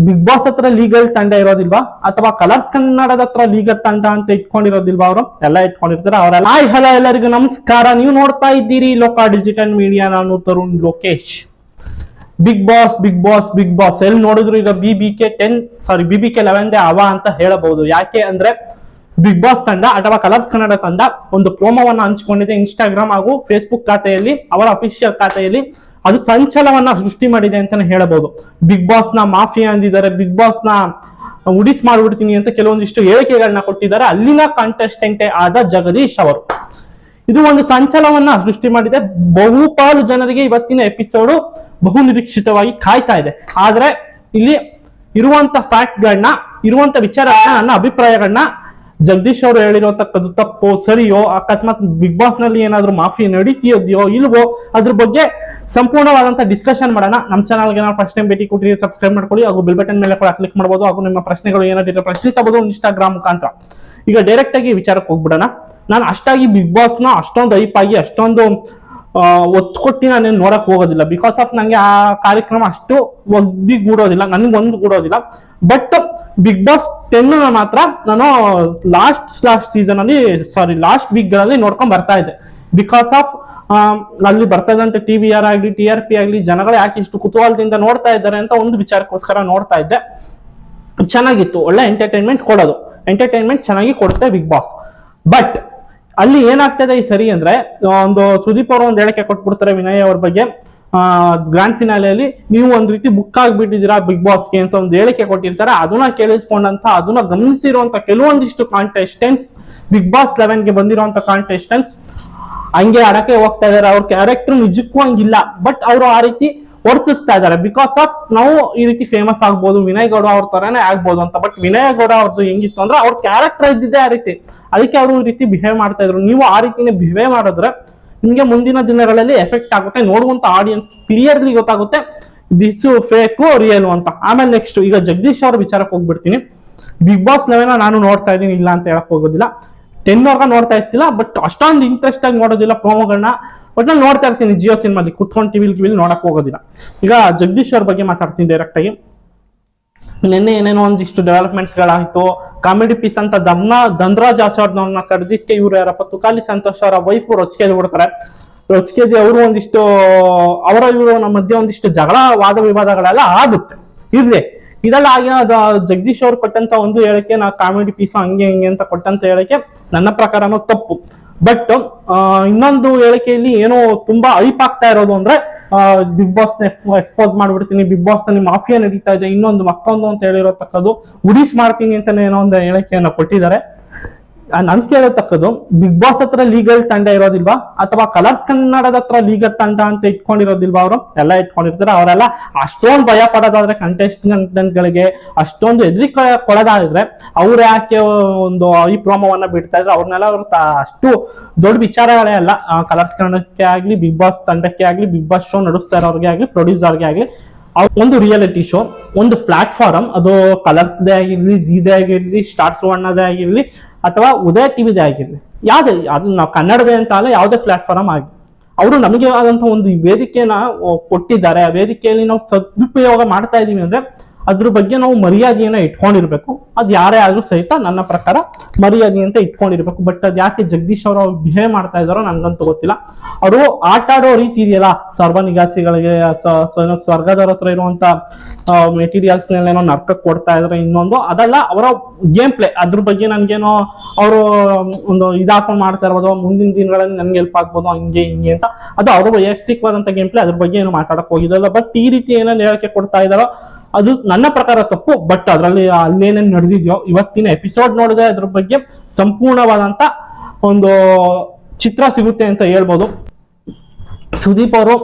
Big boss ಹತ್ರ legal ತಂಡ ಇರೋದಿಲ್ವಾ ಅಥವಾ ಕಲರ್ಸ್ ಕನ್ನಡದ ಹತ್ರ ಲೀಗಲ್ ತಂಡ ಅಂತ ಇಟ್ಕೊಂಡಿರೋದಿಲ್ವಾ? ಅವರು ಎಲ್ಲ ಇಟ್ಕೊಂಡಿರ್ತಾರೆ. ಅವರೆಲ್ಲ ಹಾಯ್ ಹಲೋ ಎಲ್ಲರಿಗೂ ನಮಸ್ಕಾರ. ನೀವು ನೋಡ್ತಾ ಇದ್ದೀರಿ ಲೋಕ ಡಿಜಿಟಲ್ ಮೀಡಿಯಾ. ನಾನು Tarun Lokesh. Bigg Boss Bigg Boss Bigg Boss ಎಲ್ಲಿ ನೋಡಿದ್ರು ಈಗ BBK 11 ಅವ ಅಂತ ಹೇಳಬಹುದು. ಯಾಕೆ ಅಂದ್ರೆ ಬಿಗ್ ಬಾಸ್ ತಂಡ ಅಥವಾ ಕಲರ್ಸ್ ಕನ್ನಡ ತಂಡ ಒಂದು ಪ್ರೋಮೋವನ್ನ ಹಂಚಿಕೊಂಡಿದೆ ಇನ್ಸ್ಟಾಗ್ರಾಮ್ ಹಾಗೂ ಫೇಸ್ಬುಕ್ ಖಾತೆಯಲ್ಲಿ, ಅವರ ಅಫಿಷಿಯಲ್ ಖಾತೆಯಲ್ಲಿ. ಅದು ಸಂಚಲನವನ್ನ ಸೃಷ್ಟಿ ಮಾಡಿದೆ ಅಂತಾನೆ ಹೇಳಬಹುದು. ಬಿಗ್ ಬಾಸ್ ನ ಮಾಫಿಯಾ ಅಂದಿದ್ದಾರೆ, ಬಿಗ್ ಬಾಸ್ ನ ಉಡಿಸ್ ಮಾಡ್ಬಿಡ್ತೀನಿ ಅಂತ ಕೆಲವೊಂದಿಷ್ಟು ಹೇಳಿಕೆಗಳನ್ನ ಕೊಟ್ಟಿದ್ದಾರೆ ಅಲ್ಲಿನ ಕಾಂಟೆಸ್ಟೆಂಟೇ ಆದ ಜಗದೀಶ್ ಅವರು. ಇದು ಒಂದು ಸಂಚಲನವನ್ನ ಸೃಷ್ಟಿ ಮಾಡಿದೆ. ಬಹುಪಾಲು ಜನರಿಗೆ ಇವತ್ತಿನ ಎಪಿಸೋಡ್ ಬಹು ನಿರೀಕ್ಷಿತವಾಗಿ ಕಾಯ್ತಾ ಇದೆ. ಆದ್ರೆ ಇಲ್ಲಿ ಇರುವಂತ ಫ್ಯಾಕ್ಟ್ಗಳನ್ನ, ಇರುವಂತ ವಿಚಾರಗಳನ್ನ, ನನ್ನ ಅಭಿಪ್ರಾಯಗಳನ್ನ ಜಗದೀಶ್ ಅವರು ಹೇಳಿರೋತಕ್ಕದ್ದು ತಪ್ಪು ಸರಿಯೋ, ಅಕಸ್ಮಾತ್ ಬಿಗ್ ಬಾಸ್ ನಲ್ಲಿ ಏನಾದ್ರು ಮಾಫಿ ನಡೀತಿದೆಯೋ ಇಲ್ವೋ, ಅದ್ರ ಬಗ್ಗೆ ಸಂಪೂರ್ಣವಾದಂತ ಡಿಸ್ಕಷನ್ ಮಾಡೋಣ. ನಮ್ಮ ಚಾನಲ್ಗೆ ನಾವು ಫಸ್ಟ್ ಟೈಮ್ ಭೇಟಿ ಕೊಟ್ಟಿರಿ, ಸಬ್ಸ್ಕ್ರೈಬ್ ಮಾಡ್ಕೊಳ್ಳಿ ಹಾಗೂ ಬೆಲ್ ಬಟನ್ ಮೇಲೆ ಕೂಡ ಕ್ಲಿಕ್ ಮಾಡಬಹುದು ಹಾಗೂ ನಿಮ್ಮ ಪ್ರಶ್ನೆಗಳು ಏನಾದ್ರು ಪ್ರಶ್ನಿಸಬಹುದು ಇನ್ಸ್ಟಾಗ್ರಾಮ್ ಮುಖಾಂತರ. ಈಗ ಡೈರೆಕ್ಟ್ ಆಗಿ ವಿಚಾರಕ್ಕೆ ಹೋಗ್ಬಿಡೋಣ. ನಾನು ಅಷ್ಟಾಗಿ ಬಿಗ್ ಬಾಸ್ ನ ಅಷ್ಟೊಂದು ಹೈಪ್ ಆಗಿ ಅಷ್ಟೊಂದು ಒತ್ತು ಕೊಟ್ಟು ನಾನೇನು ನೋಡಕ್ ಹೋಗೋದಿಲ್ಲ. ಬಿಕಾಸ್ ಆಫ್ ನಂಗೆ ಆ ಕಾರ್ಯಕ್ರಮ ಅಷ್ಟು ಗೂಡೋದಿಲ್ಲ, ನನ್ಗೊಂದು ಗೂಡೋದಿಲ್ಲ. ಬಟ್ ಬಿಗ್ ಬಾಸ್ 10 ಮಾತ್ರ ನಾನು ಲಾಸ್ಟ್ ಲಾಸ್ಟ್ ವೀಕ್ ಗಳಲ್ಲಿ ನೋಡ್ಕೊಂಡ್ ಬರ್ತಾ ಇದ್ದೆ. ಬಿಕಾಸ್ ಆಫ್ ಅಲ್ಲಿ ಬರ್ತಾ ಇದ್ದಂತೆ TVR ಆಗ್ಲಿ TRP ಆಗ್ಲಿ ಜನಗಳು ಯಾಕೆ ಇಷ್ಟು ಕುತೂಹಲದಿಂದ ನೋಡ್ತಾ ಇದ್ದಾರೆ ಅಂತ ಒಂದು ವಿಚಾರಕ್ಕೋಸ್ಕರ ನೋಡ್ತಾ ಇದ್ದೆ. ಚೆನ್ನಾಗಿತ್ತು, ಒಳ್ಳೆ ಎಂಟರ್ಟೈನ್ಮೆಂಟ್ ಚೆನ್ನಾಗಿ ಕೊಡುತ್ತೆ ಬಿಗ್ ಬಾಸ್. ಬಟ್ ಅಲ್ಲಿ ಏನಾಗ್ತದೆ ಈ ಸರಿ ಅಂದ್ರೆ, ಒಂದು ಸುದೀಪ್ ಅವರು ಒಂದು ಹೇಳಿಕೆ ಕೊಟ್ಬಿಡ್ತಾರೆ ವಿನಯ್ ಅವ್ರ ಬಗ್ಗೆ. ಗ್ರ್ಯಾಂಡ್ ಫಿನಾಲೆಯಲ್ಲಿ ನೀವು ಒಂದ್ ರೀತಿ ಬುಕ್ ಆಗ್ಬಿಟ್ಟಿದ್ದೀರಾ ಬಿಗ್ ಬಾಸ್ಗೆ ಅಂತ ಒಂದು ಹೇಳಿಕೆ ಕೊಟ್ಟಿರ್ತಾರೆ. ಅದನ್ನ ಕೇಳಿಸ್ಕೊಂಡಂತ, ಅದನ್ನ ಗಮನಿಸಿರುವಂತ ಕೆಲವೊಂದಿಷ್ಟು ಕಾಂಟೆಸ್ಟೆಂಟ್ಸ್, ಬಿಗ್ ಬಾಸ್ 11ಗೆ ಬಂದಿರುವಂತ ಕಾಂಟೆಸ್ಟೆಂಟ್ಸ್ ಹಂಗೆ ಅಡಕೆ ಹೋಗ್ತಾ ಇದಾರೆ. ಅವ್ರ ಕ್ಯಾರೆಕ್ಟರ್ ನಿಜಕ್ಕೂ ಹಂಗಿಲ್ಲ, ಬಟ್ ಅವರು ಆ ರೀತಿ ವರ್ತಿಸ್ತಾ ಇದಾರೆ. ಬಿಕಾಸ್ ಆಫ್ ನಾವು ಈ ರೀತಿ ಫೇಮಸ್ ಆಗ್ಬೋದು, ವಿನಯ್ ಗೌಡ ಅವ್ರ ತರಾನೇ ಆಗ್ಬೋದು ಅಂತ. ಬಟ್ ವಿನಯ್ ಗೌಡ ಅವ್ರದ್ದು ಹೆಂಗಿತ್ತು ಅಂದ್ರೆ ಅವ್ರ ಕ್ಯಾರೆಕ್ಟರ್ ಇದ್ದಿದ್ದೆ ಆ ರೀತಿ, ಅದಕ್ಕೆ ಅವರು ಈ ರೀತಿ ಬಿಹೇವ್ ಮಾಡ್ತಾ ಇದ್ರು. ನೀವು ಆ ರೀತಿನೇ ಬಿಹೇವ್ ಮಾಡಿದ್ರೆ ನಿಮ್ಗೆ ಮುಂದಿನ ದಿನಗಳಲ್ಲಿ ಎಫೆಕ್ಟ್ ಆಗುತ್ತೆ. ನೋಡುವಂತ ಆಡಿಯನ್ಸ್ ಕ್ಲಿಯರ್ಲಿ ಗೊತ್ತಾಗುತ್ತೆ ದಿಸ್ ಫೇಕ್ ರಿಯಲ್ ಅಂತ. ಆಮೇಲೆ ನೆಕ್ಸ್ಟ್ ಈಗ ಜಗದೀಶ್ ಅವ್ರ ವಿಚಾರಕ್ಕೆ ಹೋಗ್ಬಿಡ್ತೀನಿ. ಬಿಗ್ ಬಾಸ್ 11 ನಾನು ನೋಡ್ತಾ ಇದ್ದೀನಿ, ಇಲ್ಲ ಅಂತ ಹೇಳಕ್ ಹೋಗೋದಿಲ್ಲ. 10 ನೋಡ್ತಾ ಇರ್ತಿಲ್ಲ, ಬಟ್ ಅಷ್ಟೊಂದು ಇಂಟ್ರೆಸ್ಟ್ ಆಗಿ ನೋಡೋದಿಲ್ಲ ಪ್ರೋಮೋಗಳನ್ನ. ಬಟ್ ನಾನು ನೋಡ್ತಾ ಇರ್ತೀನಿ ಜಿಯೋ ಸಿನಿಮಾಲಿ ಕುತ್ಕೊಂಡು ಟಿವಿಲಿ ನೋಡಕ್ ಹೋಗೋದಿಲ್ಲ. ಈಗ ಜಗದೀಶ್ ಅವ್ರ ಬಗ್ಗೆ ಮಾತಾಡ್ತೀನಿ ಡೈರೆಕ್ಟ್ ಆಗಿ. ನಿನ್ನೆ ಏನೇನೋ ಒಂದಿಷ್ಟು ಡೆವಲಪ್ಮೆಂಟ್ಸ್ ಗಳಾಯ್ತು. ಕಾಮಿಡಿ ಪೀಸ್ ಅಂತ ಧನ್ರಾಜ್ ಆಚಾರ್ಯವ್ರನ್ನ ಕರೆದಿಕ್ಕೆ ಇವ್ರು ಯಾರಪ್ಪ ತುಕಾಲಿ ಸಂತೋಷ್ ಅವರ ವೈಫ್ ರೊಚ್ಕೇದಿ ಬಿಡ್ತಾರೆ. ರೊಚ್ಕೇದಿ ಅವರು ಒಂದಿಷ್ಟು ಅವರ ಇವರು ನಮ್ಮ ಮಧ್ಯೆ ಒಂದಿಷ್ಟು ಜಗಳ ವಾದ ವಿವಾದಗಳೆಲ್ಲ ಆಗುತ್ತೆ. ಇದೆಲ್ಲ ಆಗಿನ ಜಗದೀಶ್ ಅವ್ರು ಕೊಟ್ಟಂತ ಒಂದು ಹೇಳಿಕೆ, ನಾ ಕಾಮಿಡಿ ಪೀಸ್ ಹಂಗೆ ಹಿಂಗೆ ಅಂತ ಕೊಟ್ಟಂತ ಹೇಳಿಕೆ ನನ್ನ ಪ್ರಕಾರನೂ ತಪ್ಪು. ಬಟ್ ಇನ್ನೊಂದು ಹೇಳಿಕೆಯಲ್ಲಿ ಏನೋ ತುಂಬಾ ಹೈಪ್ ಆಗ್ತಾ ಇರೋದು ಅಂದ್ರೆ ಬಿಗ್ ಬಾಸ್ ಎಕ್ಸ್ಪೋಸ್ ಮಾಡ್ಬಿಡ್ತೀನಿ, ಬಿಗ್ ಬಾಸ್ ನಲ್ಲಿ ಮಾಫಿಯಾ ನಡೀತಾ ಇದೆ, ಇನ್ನೊಂದು ಮತ್ತೊಂದು ಅಂತ ಹೇಳಿರತಕ್ಕದ್ದು ಉಡಿಸ್ ಮಾಡ್ತೀನಿ ಅಂತಾನೆ ಏನೋ ಒಂದು ಹೇಳಿಕೆಯನ್ನ ಕೊಟ್ಟಿದ್ದಾರೆ. ನನ್ ಕೇಳತಕ್ಕದ್ದು, ಬಿಗ್ ಬಾಸ್ ಹತ್ರ ಲೀಗಲ್ ತಂಡ ಇರೋದಿಲ್ವಾ ಅಥವಾ ಕಲರ್ಸ್ ಕನ್ನಡದ ಹತ್ರ ಲೀಗಲ್ ತಂಡ ಅಂತ ಇಟ್ಕೊಂಡಿರೋದಿಲ್ವಾ? ಅವರು ಎಲ್ಲ ಇಟ್ಕೊಂಡಿರ್ತಾರೆ. ಅವರೆಲ್ಲ ಅಷ್ಟೊಂದು ಭಯ ಪಡೋದಾದ್ರೆ ಕಂಟೆಸ್ಟೆಂಟ್ ಗಳಿಗೆ ಅಷ್ಟೊಂದು ಎದುರಿ ಕೊಡೋದಾದ್ರೆ ಅವ್ರು ಯಾಕೆ ಒಂದು ಈ ಪ್ರೋಮೋವನ್ನ ಬಿಡ್ತಾ ಇದ್ರೆ? ಅವ್ರನ್ನೆಲ್ಲ ಅವ್ರು ಅಷ್ಟು ದೊಡ್ಡ ವಿಚಾರಗಳೇ ಅಲ್ಲ. ಕಲರ್ಸ್ ಕನ್ನಡಕ್ಕೆ ಆಗ್ಲಿ, ಬಿಗ್ ಬಾಸ್ ತಂಡಕ್ಕೆ ಆಗ್ಲಿ, ಬಿಗ್ ಬಾಸ್ ಶೋ ನಡೆಸ್ತಾ ಇರೋರಿಗೆ ಆಗ್ಲಿ, ಪ್ರೊಡ್ಯೂಸರ್ಗೆ ಆಗ್ಲಿ, ಒಂದು ರಿಯಾಲಿಟಿ ಶೋ, ಒಂದು ಪ್ಲಾಟ್ಫಾರ್ಮ್, ಅದು ಕಲರ್ಸ್ದೇ ಆಗಿರ್ಲಿ, ಝೀದೇ ಆಗಿರ್ಲಿ, ಸ್ಟಾರ್ಸ್ ಸುವರ್ಣದೇ ಆಗಿರ್ಲಿ ಅಥವಾ ಉದಯ ಟಿವಿದೇ ಆಗಿರ್ಲಿ, ಯಾವ್ದೇ ಅದು ನಾವು ಕನ್ನಡದೇ ಅಂತ ಅಲ್ಲ, ಯಾವುದೇ ಪ್ಲಾಟ್ಫಾರ್ಮ್ ಆಗಿ ಅವರು ನಮಗೆ ಆದಂತ ಒಂದು ವೇದಿಕೆನ ಕೊಟ್ಟಿದ್ದಾರೆ. ಆ ವೇದಿಕೆಯಲ್ಲಿ ನಾವು ಸದುಪಯೋಗ ಮಾಡ್ತಾ ಇದೀವಿ ಅಂದ್ರೆ ಅದ್ರ ಬಗ್ಗೆ ನಾವು ಮರ್ಯಾದೆಯನ್ನ ಇಟ್ಕೊಂಡಿರ್ಬೇಕು. ಅದು ಯಾರೇ ಆದ್ರೂ ಸಹಿತ ನನ್ನ ಪ್ರಕಾರ ಮರ್ಯಾದೆ ಅಂತ ಇಟ್ಕೊಂಡಿರ್ಬೇಕು. ಬಟ್ ಅದ್ ಯಾಕೆ ಜಗದೀಶ್ ಅವರು ಬಿಹೇವ್ ಮಾಡ್ತಾ ಇದಾರೋ ನನ್ಗಂತೂ ಗೊತ್ತಿಲ್ಲ. ಅವರು ಆಟ ಆಡೋ ರೀತಿ ಇದೆಯಲ್ಲ, ಸರ್ವ ನಿವಾಸಿಗಳಿಗೆ ಸ್ವರ್ಗದವ್ರ ಹತ್ರ ಇರುವಂತ ಮೆಟೀರಿಯಲ್ಸ್ ನೆಲ್ಲೇನೋ ನರ್ಕಕ್ಕೆ ಕೊಡ್ತಾ ಇದ್ರೆ ಇನ್ನೊಂದು ಅದಲ್ಲ, ಅವರ ಗೇಮ್ ಪ್ಲೇ ಅದ್ರ ಬಗ್ಗೆ ನನ್ಗೇನೋ ಅವರು ಒಂದು ಇದಾಕೊಂಡು ಮಾಡ್ತಾ ಇರ್ಬೋದು, ಮುಂದಿನ ದಿನಗಳಲ್ಲಿ ನನ್ಗೆ ಹೆಲ್ಪ್ ಆಗ್ಬೋದು ಹಂಗೆ ಹಿಂಗೆ ಅಂತ. ಅದು ಅವ್ರ ವೈಯಕ್ತಿಕವಾದಂತ ಗೇಮ್ ಪ್ಲೇ, ಅದ್ರ ಬಗ್ಗೆ ಏನು ಮಾತಾಡಕ್ ಹೋಗಿದ್ದಲ್ಲ. ಬಟ್ ಈ ರೀತಿ ಏನೇನು ಹೇಳಿಕೆ ಕೊಡ್ತಾ ಇದಾರೋ ಅದು ನನ್ನ ಪ್ರಕಾರ ತಪ್ಪು. ಬಟ್ ಅದರಲ್ಲಿ ಅಲ್ಲೇನೇನು ನಡೆದಿದ್ಯೋ ಇವತ್ತಿನ ಎಪಿಸೋಡ್ ನೋಡಿದ್ರೆ ಅದ್ರ ಬಗ್ಗೆ ಸಂಪೂರ್ಣವಾದಂತ ಒಂದು ಚಿತ್ರ ಸಿಗುತ್ತೆ ಅಂತ ಹೇಳ್ಬೋದು. ಸುದೀಪ್ ಅವರು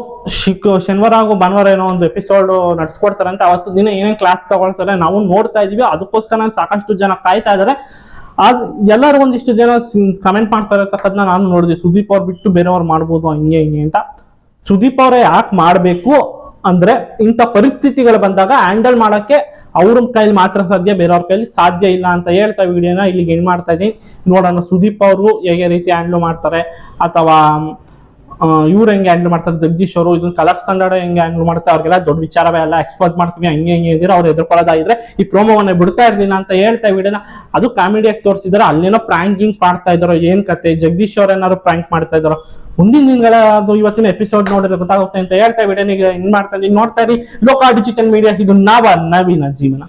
ಶನಿವಾರ ಹಾಗೂ ಭಾನುವಾರ ಏನೋ ಒಂದು ಎಪಿಸೋಡ್ ನಡ್ಸ್ಕೊಡ್ತಾರೆ ಅಂತ. ಅವತ್ತು ದಿನ ಏನೇನು ಕ್ಲಾಸ್ ತಗೊಳ್ತಾರೆ ನಾವು ನೋಡ್ತಾ ಇದೀವಿ. ಅದಕ್ಕೋಸ್ಕರ ಸಾಕಷ್ಟು ಜನ ಕಾಯ್ತಾ ಇದಾರೆ. ಎಲ್ಲರೂ ಒಂದಿಷ್ಟು ಜನ ಕಮೆಂಟ್ ಮಾಡ್ತಾ ಇರತಕ್ಕದನ್ನ ನಾನು ನೋಡಿದೆ. ಸುದೀಪ್ ಅವ್ರು ಬಿಟ್ಟು ಬೇರೆಯವ್ರು ಮಾಡ್ಬೋದು ಹಂಗೆ ಹಿಂಗೆ ಅಂತ. ಸುದೀಪ್ ಅವರೇ ಯಾಕೆ ಮಾಡ್ಬೇಕು ಅಂದ್ರೆ, ಇಂಥ ಪರಿಸ್ಥಿತಿಗಳು ಬಂದಾಗ ಹ್ಯಾಂಡಲ್ ಮಾಡಕ್ಕೆ ಅವ್ರ ಕೈಲಿ ಮಾತ್ರ ಸಾಧ್ಯ, ಬೇರೆಯವ್ರ ಕೈಲಿ ಸಾಧ್ಯ ಇಲ್ಲ ಅಂತ ಹೇಳ್ತಾ ವಿಡಿಯೋನ ಇಲ್ಲಿಗೆ ಎಂಡ್ ಮಾಡ್ತಾ ಇದೀನಿ. ನೋಡೋಣ ಸುದೀಪ್ ಅವರು ಹೇಗೆ ರೀತಿ ಹ್ಯಾಂಡಲ್ ಮಾಡ್ತಾರೆ ಅಥವಾ ಇವ್ರು ಹೆಂಗೆ ಹ್ಯಾಂಡಲ್ ಮಾಡ್ತಾರೆ ಜಗದೀಶ್ ಅವರು, ಇದನ್ನ ಕಲರ್ಸ್ ಕನ್ನಡ ಹೆಂಗೆ ಹ್ಯಾಂಡಲ್ ಮಾಡ್ತಾರೆ, ಅವ್ರಿಗೆಲ್ಲ ದೊಡ್ಡ ವಿಚಾರವೇ ಎಲ್ಲ ಎಕ್ಸ್ಪೋಸ್ ಮಾಡ್ತೀವಿ ಹಂಗೆ ಹೆಂಗೆ ಇದ್ದೀರಾ ಅವ್ರು ಎದುರ್ಕೊಳ್ಳೋದಾಗಿದ್ರೆ ಈ ಪ್ರೋಮೋವನ್ನ ಬಿಡ್ತಾ ಇರ್ಲಿಲ್ಲ ಅಂತ ಹೇಳ್ತಾ ವಿಡಿಯೋನ ಅದು ಕಾಮಿಡಿಯಾಗಿ ತೋರಿಸಿದಾರೆ. ಅಲ್ಲೇನೋ ಪ್ರಾಂಕಿಂಗ್ ಮಾಡ್ತಾ ಇದಾರೋ ಏನ್ ಕತೆ, ಜಗದೀಶ್ ಅವ್ರ ಏನಾದ್ರು ಪ್ರಾಂಕ್ ಮಾಡ್ತಾ ಇದಾರೋ ಮುಂದಿನ ದಿನಗಳ ಅದು ಇವತ್ತಿನ ಎಪಿಸೋಡ್ ನೋಡಿದ್ರೆ ಗೊತ್ತಾಗುತ್ತೆ ಅಂತ ಹೇಳ್ತಾ ವಿಡಿಯೋನಿಗೆ ಇನ್ ಮಾಡ್ತಾ ನೋಡ್ತಾ ಇರಿ ಲೋಕ ಡಿಜಿಟಲ್ ಮೀಡಿಯಾ, ಇದು ನವೀನ ಜೀವನ.